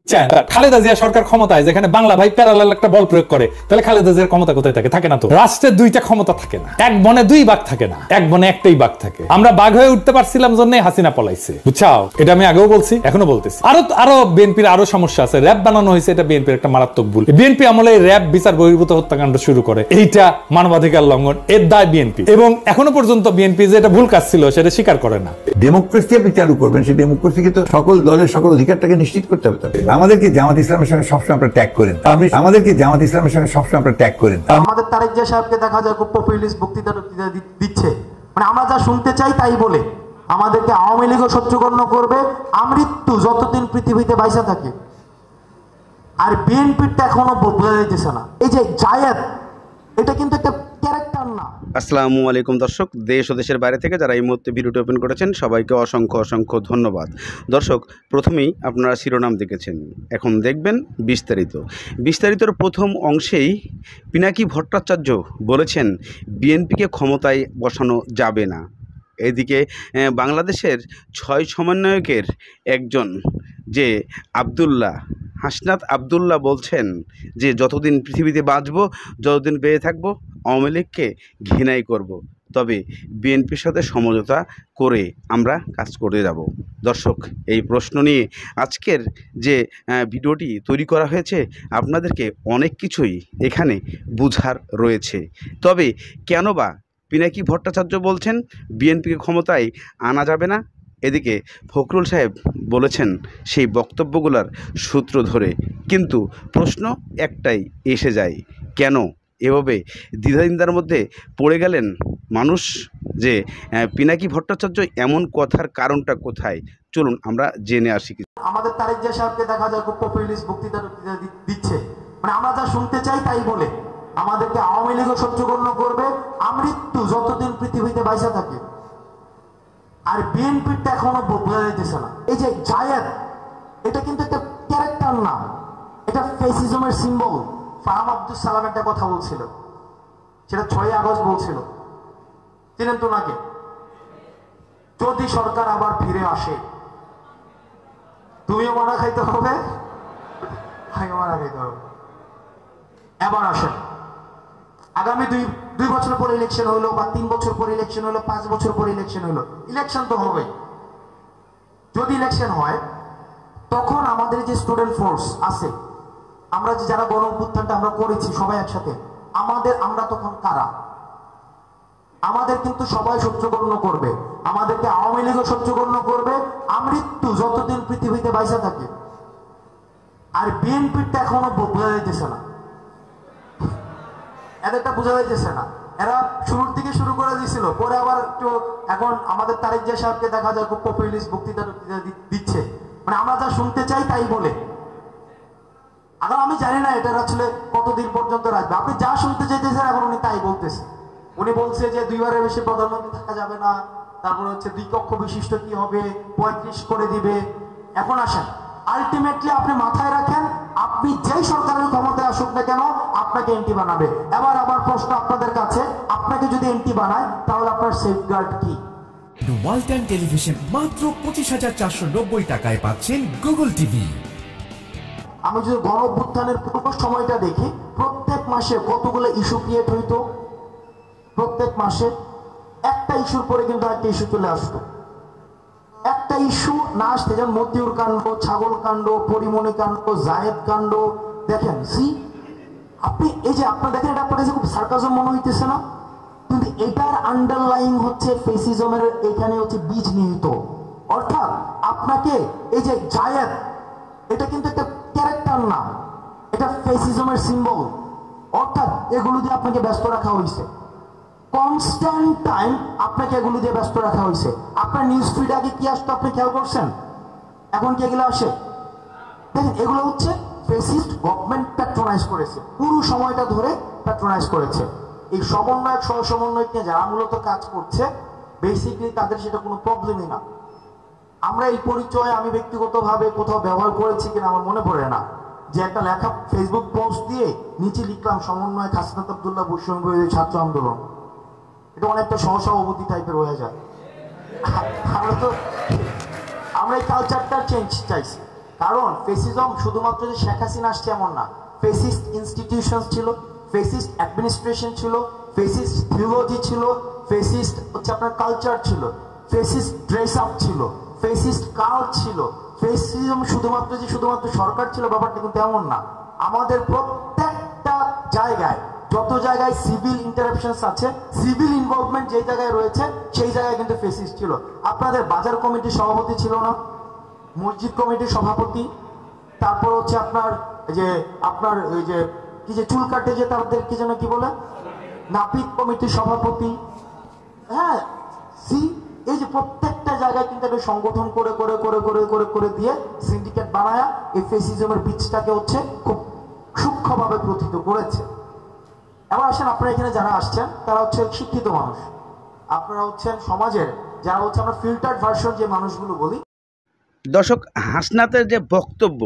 খালেদা জিয়া সরকার ক্ষমতায় যেখানে বাংলা ভাই প্যারালাল একটা বল প্রয়োগ করে, তাহলে খালেদা জিয়ার ক্ষমতা কোথায় থাকে? থাকে না তো। রাষ্ট্রের দুইটা ক্ষমতা থাকে না, এক বনে দুই বাঘ থাকে না, এক বনে একটাই বাঘ থাকে। আমরা বাঘ হয়ে উঠতে পারছিলাম জন্যই হাসিনা পলাইছে, বুঝছাও? এটা আমি আগেও বলছি, এখনো বলতেছি। আরো বিএনপির আরো সমস্যা আছে। র‍্যাব বানানো হয়েছে, এটা বিএনপির একটা মারাত্মক ভুল। বিএনপি আমলে র‍্যাব বিচার বহির্ভূত হত্যাকাণ্ড শুরু করে, এইটা মানবাধিকার লঙ্ঘন, এর দায় বিএনপি। এবং এখনো পর্যন্ত বিএনপি যে এটা ভুল কাজ ছিল সেটা স্বীকার করে না। ডেমোক্রেসি আপনি চালু করবেন, সেই ডেমোক্রেসিকে তো সকল দলের সকল অধিকারটাকে নিশ্চিত করতে হবে। আমাদেরকে জামাত ইসলামের সঙ্গে সবসময় আপনারা ট্যাগ করেন, আমাদেরকে জামাত ইসলামের সঙ্গে সবসময় আপনারা ট্যাগ করেন। আমাদের তারেক জিয়া সাহেবকে দেখা যায় খুব পপুলিস্ট বক্তৃতা দিচ্ছে, মানে আমরা যা শুনতে চাই তাই বলে। আমাদেরকে আওয়ামী লীগও সহ্যগণ্য করবে, আমৃত্যু যতদিন পৃথিবীতে বাইসা থাকে। আর বিএনপিরটা এখনো বোঝা যাইতেছে না। এই যে জায়েদ, এটা কিন্তু একটা ক্যারেক্টার না। আসসালামু আলাইকুম দর্শক, দেশ ও দেশের বাইরে থেকে যারা এই মুহূর্তে ভিডিওটি ওপেন করেছেন সবাইকে অসংখ্য অসংখ্য ধন্যবাদ। দর্শক, প্রথমেই আপনারা শিরোনাম দেখেছেন, এখন দেখবেন বিস্তারিতর প্রথম অংশেই পিনাকি ভট্টাচার্য বলেছেন বিএনপিকে ক্ষমতায় বসানো যাবে না। এদিকে বাংলাদেশের 6 সমন্বয়কের একজন যে হাসনাত আবদুল্লাহ বলছেন যে যতদিন পৃথিবীতে বাঁচব, যতদিন বেঁচে থাকবো, আওয়ামী লীগকে ঘৃণাই করব, তবে বিএনপির সাথে সমঝোতা করে আমরা কাজ করে যাব। দর্শক, এই প্রশ্ন নিয়ে আজকের যে ভিডিওটি তৈরি করা হয়েছে, আপনাদেরকে অনেক কিছুই এখানে বুঝার রয়েছে। তবে কেন বা পিনাকি ভট্টাচার্য বলছেন বিএনপিকে ক্ষমতায় আনা যাবে না, এদিকে ফখরুল সাহেব বলেছেন সেই বক্তব্যগুলোর সূত্র ধরে, কিন্তু প্রশ্ন একটাই এসে যায়, কেন এভাবে দ্বিধাদ্বন্দ্বের মধ্যে পড়ে গেলেন মানুষ? যে পিনাকি ভট্টাচার্য এমন কথার কারণটা কোথায়, চলুন আমরা জেনে আসি। আমাদের তারেক জিয়া সাহেবকে দেখা যায় খুব পপুলিস্ট বক্তৃতা দিচ্ছে, মানে আমরা যা শুনতে চাই তাই বলে। আমাদেরকে আওয়ামী লীগও সহ্যগণ্য করবে, আমৃত্যু যতদিন পৃথিবীতে বাইসা থাকে। আর বিএনপিরটা এখনো বোঝা যাইতেছে না। এই যে জায়েদ, এটা কিন্তু একটা ক্যারেক্টার না, এটা ফ্যাসিজমের সিম্বল। ফাহাম আব্দুল সালাম একটা কথা বলছিল, সেটা 6 আগস্ট বলছিল, চিনেন তো নাকি? যদি সরকার আবার ফিরে আসে, তুমিও মারা খাইতে হবে, মারা খাইতে হবে। এবার আসেন, আগামী 2 বছর পর ইলেকশন হলো, বা 3 বছর পর ইলেকশন হলো, 5 বছর পর ইলেকশন হলো, ইলেকশন তো হবে। যদি ইলেকশন হয়, তখন আমাদের যে স্টুডেন্ট ফোর্স আছে, আমরা যে যারা গণ অভ্যুত্থানটা আমরা করেছি সবাই একসাথে, আমরা তখন কারা? আমাদের কিন্তু সবাই সহ্যগণ্য করবে, আমাদেরকে আওয়ামী লীগও সহ্যগণ্য করবে, আমৃত্যু যতদিন পৃথিবীতে বাইসা থাকে। আর বিএনপিরটা এখনো বোঝা যাইতেছে না, এদেরটা বোঝা যাইতেছে না। এরা শুরুর দিকে শুরু করে দিয়েছিল, পরে আবার একটু এখন আমাদের তারেক জিয়া সাহেবকে দেখা যায় খুব পপুলিস্ট বক্তৃতা দিচ্ছে, মানে আমরা যা শুনতে চাই তাই বলে। এখন আমি জানি না এটা আসলে কতদিন পর্যন্ত রাখবে। আপনি যা শুনতে চাইতেছেন এখন উনি তাই বলতেছে। উনি বলছে যে 2বারের বেশি প্রধানমন্ত্রী থাকা যাবে না, তারপরে হচ্ছে 2 কক্ষ বিশিষ্ট কি হবে, 35 করে দিবে। এখন আসেন, আলটিমেটলি আপনি মাথায় রাখেন, আপনি যেই সরকারের ক্ষমতায় আসুক না কেন, আপনাকে এন্টি বানাবে। আবার প্রশ্ন আপনাদের কাছে, আপনাকে যদি এন্টি বানায় তাহলে আপনার সেফগার্ড কি? ওয়ালটন টেলিভিশন মাত্র 25,490 টাকায় পাচ্ছেন গুগল টিভি। আমি যদি গণ অভ্যুত্থানের পুরো সময়টা দেখি, প্রত্যেক মাসে কতগুলো ইস্যু ক্রিয়েট হইতো, প্রত্যেক মাসে একটা ইস্যুর পরে কিন্তু একটা ইস্যু চলে আসতো। একটা ইস্যু না আসতে, যেমন মতিউর কাণ্ড, ছাগল কাণ্ড, পরিমণি কাণ্ড, জায়েদ কাণ্ড, দেখেন আপনি এই যে আপনার দেখেন, এটা আপনার কাছে খুব সার্কাজম মনে হইতেছে না? কিন্তু এটার আন্ডারলাইং হচ্ছে ফেসিজমের, এখানে হচ্ছে বীজ নিহিত। অর্থাৎ আপনাকে এই যে জায়েদ, এটা কিন্তু একটা ক্যারেক্টার না, এটা ফ্যাসিজমের সিম্বল। অর্থাৎ এগুলো দিয়ে আপনাকে ব্যস্ত রাখা হয়েছে, কনস্ট্যান্ট টাইম আপনাকে এগুলো দিয়ে ব্যস্ত রাখা হয়েছে। আপনার নিউজ ফিড আগে কি আসতো আপনি খেয়াল করছেন? এখন কি এগুলো আসে? দেখেন, এগুলো হচ্ছে ফ্যাসিস্ট গভর্নমেন্ট প্যাট্রোনাইজ করেছে, পুরো সময়টা ধরে প্যাট্রোনাইজ করেছে। এই সমন্বয়ক সহ সমন্বয়ক নিয়ে যারা মূলত কাজ করছে, বেসিক্যালি তাদের সেটা কোনো প্রবলেমই না। আমরা এই পরিচয় আমি ব্যক্তিগতভাবে কোথাও ব্যবহার করেছি কিনা আমার মনে পড়ে না, যে একটা লেখা ফেসবুক পোস্ট দিয়ে নিচে লিখলাম সমন্বয় হাসনাত আবদুল্লাহ বৈষম্য বিরোধী ছাত্র আন্দোলন। এটা অনেকটা সহসভাপতি টাইপের হয়ে যায়। আমরা এই কালচারটা চেঞ্জ চাইছি। কারণ ফেসিজম শুধুমাত্র যে শেখ হাসিনা আসছে এমন না, ফেসিস্ট ইনস্টিটিউশন ছিল, ফেসিস্ট অ্যাডমিনিস্ট্রেশন ছিল, ফেসিস্ট থিওলজি ছিল, ফেসিস্ট হচ্ছে আপনার কালচার ছিল, ফেসিস্ট ড্রেস আপ ছিল, ফেসিস্ট কাল্ট ছিল। ফেসিজম শুধুমাত্র সরকার ছিল ব্যাপারটা কিন্তু এমন না। আমাদের প্রত্যেকটা জায়গায়, যত জায়গায় সিভিল ইন্টারাপশনস আছে, সিভিল ইনভলভমেন্ট যেই জায়গায় রয়েছে সেই জায়গায় কিন্তু ফেসিস্ট ছিল। আপনাদের বাজার কমিটির সভাপতি ছিল না, মসজিদ কমিটির সভাপতি, তারপর হচ্ছে আপনার ওই যে কি যে চুল কাটে যে তাদের কি যেন কি বলে, নাপিত কমিটির সভাপতি। হ্যাঁ, এই যে প্রত্যেকটা জায়গায় কিন্তু একটা সংগঠন করে করে করে করে করে করে দিয়ে সিন্ডিকেট বানায়া এই ফেসিজমের বীজটাকে হচ্ছে খুব সূক্ষ্মভাবে প্রথিত করেছে। এবার আসেন, আপনারা এখানে যারা আসছেন তারা হচ্ছে শিক্ষিত মানুষ, আপনারা হচ্ছেন সমাজের যারা হচ্ছে আমরা ফিল্টার্ড ভার্সন যে মানুষগুলো বলি। দর্শক, হাসনাতের যে বক্তব্য,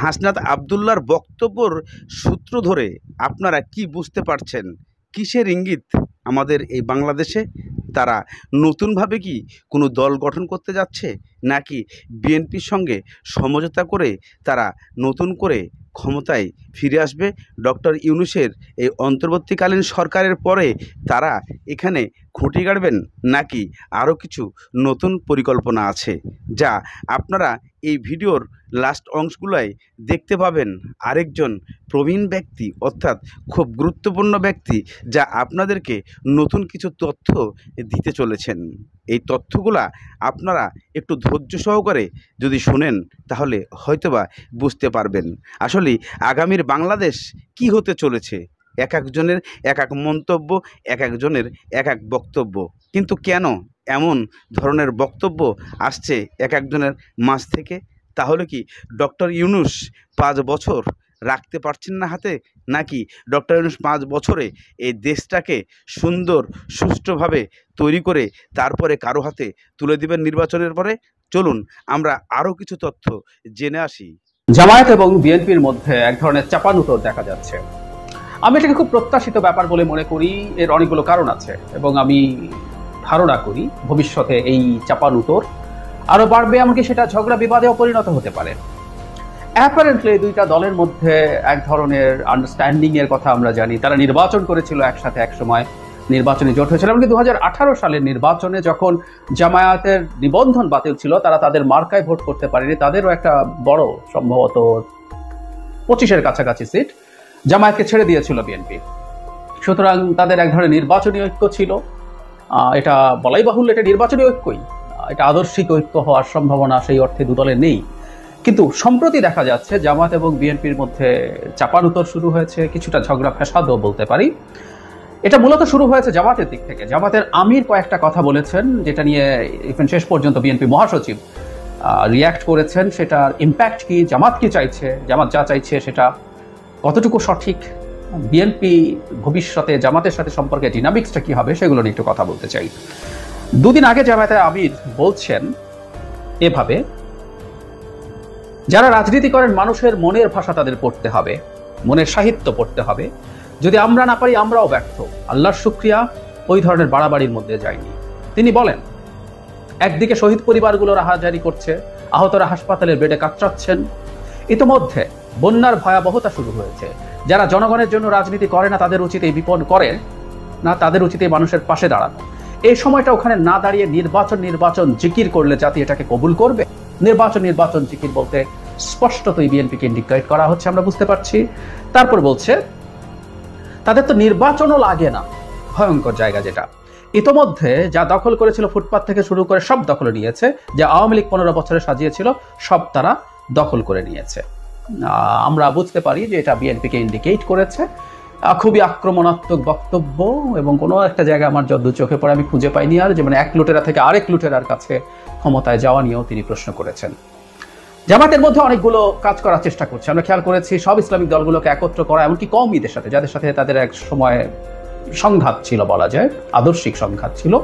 হাসনাত আবদুল্লাহর বক্তব্যর সূত্র ধরে আপনারা কি বুঝতে পারছেন? কিসের ইঙ্গিত আমাদের এই বাংলাদেশে? তারা নতুনভাবে কি কোনো দল গঠন করতে যাচ্ছে, নাকি বিএনপির সঙ্গে সমঝোতা করে তারা নতুন করে ক্ষমতায় ফিরে আসবে? ডক্টর ইউনূসের এই অন্তর্বর্তীকালীন সরকারের পরে তারা এখানে খুঁটি গাড়বেন, নাকি আরও কিছু নতুন পরিকল্পনা আছে, যা আপনারা এই ভিডিওর লাস্ট অংশগুলোয় দেখতে পাবেন। আরেকজন প্রবীণ ব্যক্তি, অর্থাৎ খুব গুরুত্বপূর্ণ ব্যক্তি, যা আপনাদেরকে নতুন কিছু তথ্য দিতে চলেছেন। এই তথ্যগুলা আপনারা একটু ধৈর্য সহকারে যদি শুনেন তাহলে হয়তোবা বুঝতে পারবেন আসলে আগামীর বাংলাদেশ কি হতে চলেছে। এক একজনের এক এক মন্তব্য, এক একজনের এক এক বক্তব্য, কিন্তু কেন এমন ধরনের বক্তব্য আসছে এক একজনের মাঝ থেকে? তাহলে কি ডক্টর ইউনূস 5 বছর রাখতে পারছেন না হাতে, নাকি ডক্টর ইউনূস 5 বছরে এই দেশটাকে সুন্দর সুষ্ঠুভাবে তৈরি করে তারপরে কারো হাতে তুলে দিবেন নির্বাচনের পরে? চলুন আমরা আরও কিছু তথ্য জেনে আসি। জামায়াত এবং বিএনপির মধ্যে এক ধরনের চাপানুতর দেখা যাচ্ছে। আমি এটাকে খুব প্রত্যাশিত ব্যাপার বলে মনে করি। এর অনেকগুলো কারণ আছে এবং আমি ধারণা করি ভবিষ্যতে এই চাপানুতর আরো বাড়বে, এমনকি সেটা ঝগড়া বিবাদেও পরিণত হতে পারে। অ্যাপারেন্টলি দুইটা দলের মধ্যে এক ধরনের আন্ডারস্ট্যান্ডিং এর কথা আমরা জানি। তারা নির্বাচন করেছিল একসাথে, এক সময় নির্বাচনে জোট হয়েছিল। এমনকি 2018 সালের নির্বাচনে যখন জামায়াতের নিবন্ধন বাতিল ছিল, তারা তাদের মার্কায় ভোট করতে পারেনি। তাদেরও একটা বড়, সম্ভবত 25-এর কাছাকাছি সিট জামায়াতকে ছেড়ে দিয়েছিল বিএনপি। সুতরাং তাদের এক ধরনের নির্বাচনী ঐক্য ছিল। এটা বলাই বাহুল্য, এটা নির্বাচনী ঐক্যই, এটা আদর্শিক ঐক্য হওয়ার সম্ভাবনা সেই অর্থে দু দলের নেই। কিন্তু সম্প্রতি দেখা যাচ্ছে জামায়াত এবং বিএনপির মধ্যে চাপানুতর শুরু হয়েছে, কিছুটা ঝগড়া ফ্যাসাদও বলতে পারি। এটা মূলত শুরু হয়েছে জামাতের দিক থেকে। জামাতের আমির কয়েকটা কথা বলেছেন, যেটা নিয়ে ইভেন শেষ পর্যন্ত বিএনপি মহাসচিব রিয়্যাক্ট করেছেন। সেটার ইম্প্যাক্ট কি, জামাত কি চাইছে, জামাত যা চাইছে সেটা কতটুকু সঠিক, বিএনপি ভবিষ্যতে জামাতের সাথে সম্পর্কে ডিনামিক্সটা কি হবে, সেগুলো নিয়ে একটু কথা বলতে চাই। 2 দিন আগে জামায়াতের আমির বলছেন এভাবে, যারা রাজনীতি করেন মানুষের মনের ভাষা তাদের পড়তে হবে, মনের সাহিত্য পড়তে হবে। যদি আমরা না পারি আমরাও ব্যর্থ। আল্লাহর শুকরিয়া ওই ধরনের বাড়াবাড়ির মধ্যে যায়নি। তিনি বলেন, একদিকে শহীদ পরিবারগুলো রাহাজারি করছে, আহতরা হাসপাতালের বেডে কাতরাচ্ছেন। ইতিমধ্যে বন্যার ভয়াবহতা শুরু হয়েছে। যারা জনগণের জন্য রাজনীতি করে না তাদের উচিত এই বিপদ করে না, তাদের উচিত এই মানুষের পাশে দাঁড়ানো। এই সময়টা ওখানে না দাঁড়িয়ে নির্বাচন জিকির করলে জাতি এটাকে কবুল করবে? নির্বাচন জিকির বলতে স্পষ্টতই বিএনপিকে ইন্ডিকেট করা হচ্ছে, আমরা বুঝতে পারছি। তারপর বলছে তাদের তো নির্বাচনও লাগে না, ভয়ঙ্কর জায়গা যেটা। ইতোমধ্যে যা দখল করেছিল, ফুটপাত থেকে শুরু করে সব দখল নিয়েছে। যা আওয়ামী লীগ 15 বছরে সাজিয়েছিল সব তারা দখল করে নিয়েছে। আমরা বুঝতে পারি যে এটা বিএনপিকে ইন্ডিকেট করেছে। খুবই আক্রমণাত্মক বক্তব্য, এবং কোনো একটা জায়গায় আমার যদ্দূর চোখে পড়ে আমি খুঁজে পাইনি আর, যেমন এক লুটেরা থেকে আরেক লুটেরার কাছে ক্ষমতায় যাওয়া নিয়েও তিনি প্রশ্ন করেছেন। জামাতের মধ্যে অনেকগুলো কাজ করার চেষ্টা করছে। আমরা খেয়াল করেছি সব ইসলামিক দলগুলোকে একত্র করা, এমনকি কওমিদের সাথে, যাদের সাথে তাদের এক সময় সংঘাত ছিল, বলা যায় আদর্শিক সংঘাত ছিল,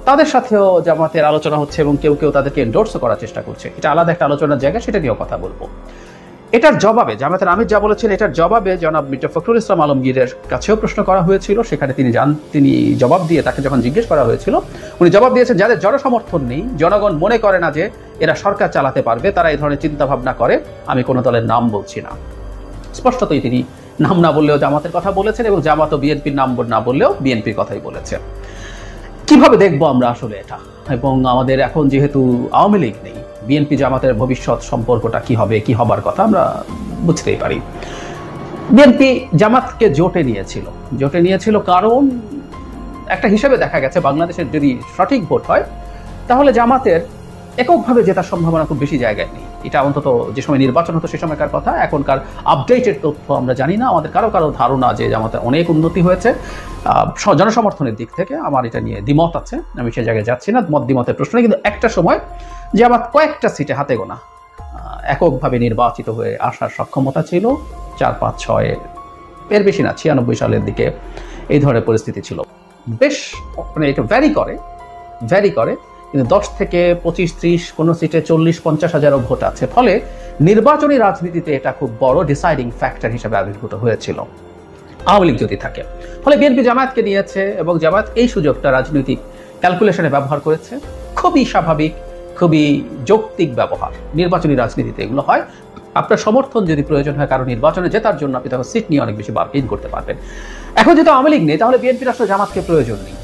তাদের সাথেও জামাতের আলোচনা হচ্ছে এবং কেউ কেউ তাদেরকে এন্ডোর্সও করার চেষ্টা করছে। এটা আলাদা একটা আলোচনার জায়গা, সেটা নিয়েও কথা বলবো। এটার জবাবে জামায়াতের আমির যা বলেছেন, এটার জবাবে জনাব মির্জা ফখরুল ইসলাম আলমগীরের কাছেও প্রশ্ন করা হয়েছিল। সেখানে তিনি জবাব দিয়ে, তাকে যখন জিজ্ঞেস করা হয়েছিল, উনি জবাব দিয়েছেন যাদের জনসমর্থন নেই, জনগণ মনে করে না যে এরা সরকার চালাতে পারবে, তারা এই ধরনের চিন্তা ভাবনা করে, আমি কোনো দলের নাম বলছি না। স্পষ্টতই তিনি নাম না বললেও জামাতের কথা বলেছেন, এবং জামাত ও বিএনপির নাম না বললেও বিএনপির কথাই বলেছেন। কিভাবে দেখবো আমরা আসলে এটা? এবং আমাদের এখন যেহেতু আওয়ামী লীগ নেই, বিএনপি জামাতের ভবিষ্যৎ সম্পর্কটা কি হবে, কি হবার কথা আমরা বুঝতেই পারি। বিএনপি জামাতকে জোটে নিয়েছিল কারণ একটা হিসেবে দেখা গেছে বাংলাদেশের যদি সঠিক ভোট হয় তাহলে জামাতের এককভাবে জেতার সম্ভাবনা খুব বেশি জায়গায় নেই। এটা অন্তত যে সময় নির্বাচন হতো সে সময়কার কথা, এখনকার আপডেটেড তথ্য আমরা জানি না। আমাদের কারো ধারণা যে জামাতের অনেক উন্নতি হয়েছে জনসমর্থনের দিক থেকে। আমার এটা নিয়ে দ্বিমত আছে, আমি সে জায়গায় যাচ্ছি না, দ্বিমতের প্রশ্ন। কিন্তু একটা সময় জামাত কয়েকটা সিটে হাতে গোনা এককভাবে নির্বাচিত হয়ে আসার সক্ষমতা ছিল, 4, 5, 6 এর বেশি না, 96 সালের দিকে এই ধরনের পরিস্থিতি ছিল। বেশ মানে এটা ভ্যারি করে, কিন্তু 10 থেকে 25, 30 কোনো সিটে 40-50 হাজারও ভোট আছে। ফলে নির্বাচনী রাজনীতিতে এটা খুব বড় ডিসাইডিং ফ্যাক্টর হিসেবে আবির্ভূত হয়েছিল আওয়ামী লীগ যদি থাকে। ফলে বিএনপি জামায়াতকে নিয়েছে এবং জামায়াত এই সুযোগটা রাজনৈতিক ক্যালকুলেশনে ব্যবহার করেছে। খুবই স্বাভাবিক, খুবই যৌক্তিক ব্যবহার। নির্বাচনী রাজনীতিতে এগুলো হয়। আপনার সমর্থন যদি প্রয়োজন হয় কারণ নির্বাচনে জেতার জন্য, আপনি তখন সিট নিয়ে অনেক বেশি বার্গেইন করতে পারবেন। এখন যেহেতু আওয়ামী লীগ নেই, তাহলে বিএনপির আসলে জামাতকে প্রয়োজন নেই।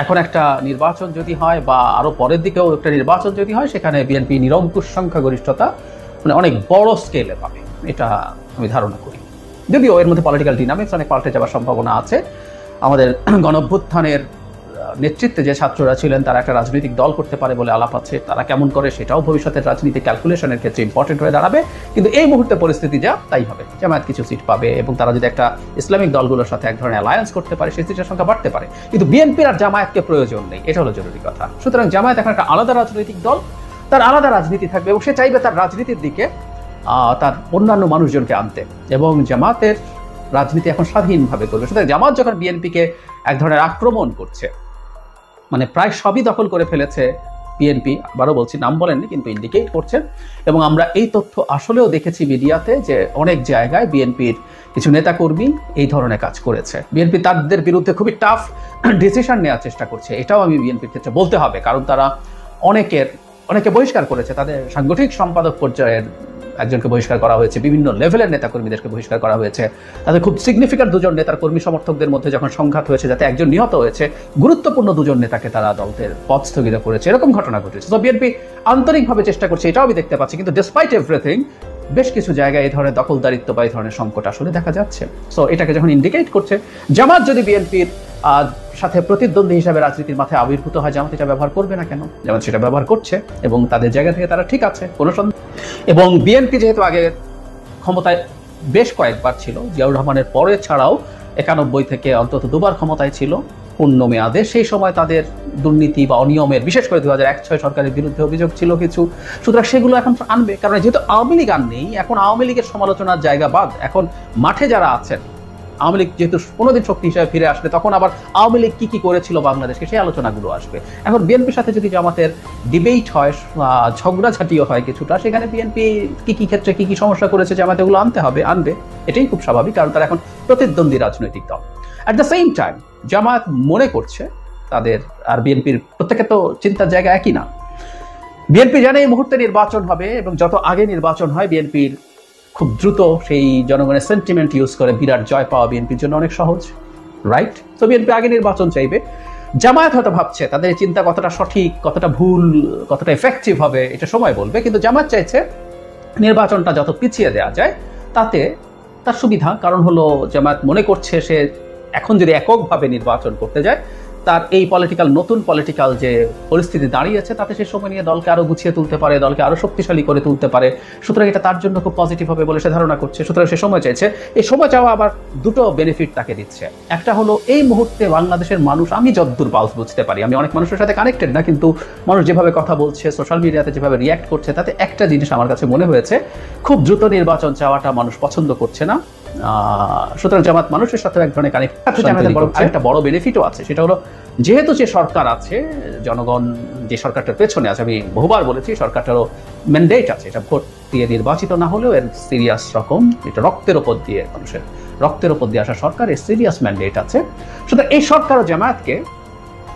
এখন একটা নির্বাচন যদি হয় বা আরো পরের দিকেও একটা নির্বাচন যদি হয়, সেখানে বিএনপি নিরঙ্কুশ সংখ্যাগরিষ্ঠতা মানে অনেক বড় স্কেলে পাবে, এটা আমি ধারণা করি। যদিও এর মধ্যে পলিটিক্যাল ডিনামিক্স অনেক পাল্টে যাওয়ার সম্ভাবনা আছে। আমাদের গণঅভ্যুত্থানের নেতৃত্বে যে ছাত্ররা ছিলেন তারা একটা রাজনৈতিক দল করতে পারে বলে আলাপ আছে, তারা কেমন করে সেটাও ভবিষ্যতের রাজনীতি ক্যালকুলেশনের ক্ষেত্রে ইম্পর্টেন্ট হয়ে দাঁড়াবে। কিন্তু এই মুহূর্তে পরিস্থিতি যা তাই হবে, জামায়াত কিছু সিট পাবে এবং তারা যদি একটা ইসলামিক দলগুলোর সাথে এক ধরনের অ্যালায়েন্স করতে পারে, সেই সিটের সংখ্যা বাড়তে পারে। কিন্তু বিএনপির আর জামায়াতকে প্রয়োজন নেই, এটা হলো জরুরি কথা। সুতরাং জামায়াত এখন একটা আলাদা রাজনৈতিক দল, তার আলাদা রাজনীতি থাকবে এবং সে চাইবে তার রাজনীতির দিকে তার অন্যান্য মানুষজনকে আনতে, এবং জামাতের রাজনীতি এখন স্বাধীনভাবে করবে। সুতরাং জামাত যখন বিএনপিকে এক ধরনের আক্রমণ করছে, মানে প্রায় সবই দখল করে ফেলেছে বিএনপি, আবারও বলছি নাম বলেননি কিন্তু ইন্ডিকেট করছেন, এবং আমরা এই তথ্য আসলেও দেখেছি মিডিয়াতে যে অনেক জায়গায় বিএনপির কিছু নেতাকর্মী এই ধরনের কাজ করেছে। বিএনপি তাদের বিরুদ্ধে খুবই টাফ ডিসিশন নেওয়ার চেষ্টা করছে, এটাও আমি বিএনপির ক্ষেত্রে বলতে হবে, কারণ তারা অনেকে বহিষ্কার করেছে। তাদের সাংগঠনিক সম্পাদক পর্যায়ের একজনকে বহিষ্কার করা হয়েছে, বিভিন্ন লেভেলের নেতাকর্মীদেরকে বহিষ্কার করা হয়েছে। তাদের খুব সিগনিফিক্যান্ট 2 জন নেতার কর্মী সমর্থকদের মধ্যে যখন সংঘাত হয়েছে, যাতে একজন নিহত হয়েছে, গুরুত্বপূর্ণ 2 জন নেতাকে তারা দলের পদ স্থগিত করেছে, এরকম ঘটনা ঘটেছে। তো বিএনপি আন্তরিকভাবে চেষ্টা করছে, এটাও আমি দেখতে পাচ্ছি। কিন্তু ডিসপাইট এভরিথিং বেশ কিছু জায়গায় এই ধরনের দখলদারিত্ব বা এই ধরনের সংকট আসলে দেখা যাচ্ছে। সো এটাকে যখন ইন্ডিকেট করছে, জামাত যদি বিএনপির সাথে প্রতিদ্বন্দ্বী হিসাবে রাজনীতির মাথায় আবির্ভূত হয়, জামাত এটা ব্যবহার করবে না কেন? জামাত সেটা ব্যবহার করছে এবং তাদের জায়গা থেকে তারা ঠিক আছে, কোনো সন্দেহ। এবং বিএনপি যেহেতু আগে ক্ষমতায় বেশ কয়েকবার ছিল, জিয়াউর রহমানের পরে ছাড়াও 91 থেকে অন্তত 2 বার ক্ষমতায় ছিল পূর্ণ মেয়াদে, সেই সময় তাদের দুর্নীতি বা অনিয়মের, বিশেষ করে 2001-06 সরকারের বিরুদ্ধে অভিযোগ ছিল কিছু। সুতরাং সেগুলো এখন আনবে, কারণ যেহেতু আওয়ামী লীগ আর নেই, এখন আওয়ামী লীগের সমালোচনার জায়গা বাদ। এখন মাঠে যারা আছেন, আওয়ামী লীগ যেহেতু কোনোদিন শক্তি হিসেবে ফিরে আসলে তখন আবার আওয়ামী লীগ কি করেছিল বাংলাদেশকে, সেই আলোচনাগুলো আসবে। এখন বিএনপির সাথে যদি জামাতের ডিবেট হয়, ঝগড়াঝাটিও হয় কিছুটা, সেখানে বিএনপি কি ক্ষেত্রে কি সমস্যা করেছে জামাতে, এগুলো আনবে, এটাই খুব স্বাভাবিক, কারণ তারা এখন প্রতিদ্বন্দ্বী রাজনৈতিক দল। অ্যাট দ্য সেম টাইম জামাত মনে করছে তাদের আর বিএনপির প্রত্যেকের তো চিন্তার জায়গা একই না। বিএনপি জানে এই মুহূর্তে নির্বাচন হবে এবং যত আগে নির্বাচন হয় বিএনপির খুব দ্রুত সেই জনগণের সেন্টিমেন্ট ইউজ করে বিরাট জয় পাওয়া বিএনপির জন্য অনেক সহজ, রাইট? তো বিএনপি আগে নির্বাচন চাইবে। জামায়াত হয়তো ভাবছে তাদের এই চিন্তা কতটা সঠিক, কতটা ভুল, কতটা এফেক্টিভ হবে এটা সময় বলবে, কিন্তু জামায়াত চাইছে নির্বাচনটা যত পিছিয়ে দেওয়া যায় তাতে তার সুবিধা। কারণ হলো জামায়াত মনে করছে সে এখন যদি এককভাবে নির্বাচন করতে যায়, তার এই নতুন পলিটিক্যাল যে পরিস্থিতি দাঁড়িয়েছে তাতে সে সময় নিয়ে দলকে আরো গুছিয়ে তুলতে পারে, দলকে আরো শক্তিশালী করে তুলতে পারে। সুতরাং এটা তার জন্য খুব পজিটিভ হবে বলে সে ধারণা করছে। সুতরাং সে সময় চাইছে। এই সময় চাওয়া আবার 2টো বেনিফিট তাকে দিচ্ছে। একটা হলো এই মুহূর্তে বাংলাদেশের মানুষ, আমি যতদূর পালস বুঝতে পারি, আমি অনেক মানুষের সাথে কানেক্টেড না, কিন্তু মানুষ যেভাবে কথা বলছে, সোশ্যাল মিডিয়াতে যেভাবে রিয়্যাক্ট করছে, তাতে একটা জিনিস আমার কাছে মনে হয়েছে, খুব দ্রুত নির্বাচন চাওয়াটা মানুষ পছন্দ করছে না। সুতরাং জামাত মানুষের সাথে এক ধরনের কানেক্ট। একটা বড় বেনিফিটও আছে, সেটা হলো যেহেতু যে সরকার আছে, জনগণ যে সরকারটার পেছনে আছে, আমি বহুবার বলেছি সরকারটারও ম্যান্ডেট আছে, এটা ভোট দিয়ে নির্বাচিত না হলেও এর সিরিয়াস রকম, এটা রক্তের ওপর দিয়ে, মানুষের রক্তের ওপর দিয়ে আসা সরকার, এর সিরিয়াস ম্যান্ডেট আছে। সুতরাং এই সরকার জামায়াতকে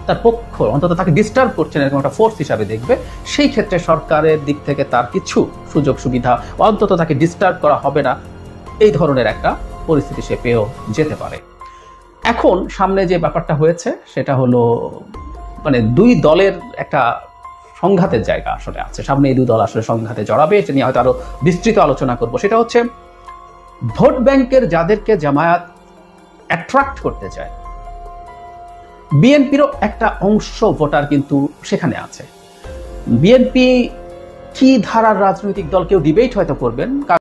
তার পক্ষ, অন্তত তাকে ডিস্টার্ব করছেন এরকম একটা ফোর্স হিসাবে দেখবে। সেই ক্ষেত্রে সরকারের দিক থেকে তার কিছু সুযোগ সুবিধা, অন্তত তাকে ডিস্টার্ব করা হবে না, এই ধরনের একটা পরিস্থিতি সে পেয়েও যেতে পারে। এখন সামনে যে ব্যাপারটা হয়েছে সেটা হলো মানে দুই দলের একটা সংঘাতের জায়গা আসলে আছে সামনে। এই দুই দল আসলে সংঘাতে জড়াবে, এটা নিয়ে হয়তো আরো বিস্তৃত আলোচনা করব। সেটা হচ্ছে ভোট ব্যাংকের যাদেরকে জামায়াত অ্যাট্রাক্ট করতে চায়, বিএনপিরও একটা অংশ ভোটার কিন্তু সেখানে আছে। বিএনপি কি ধারার রাজনৈতিক দল, কেউ ডিবেট হয়তো করবেন।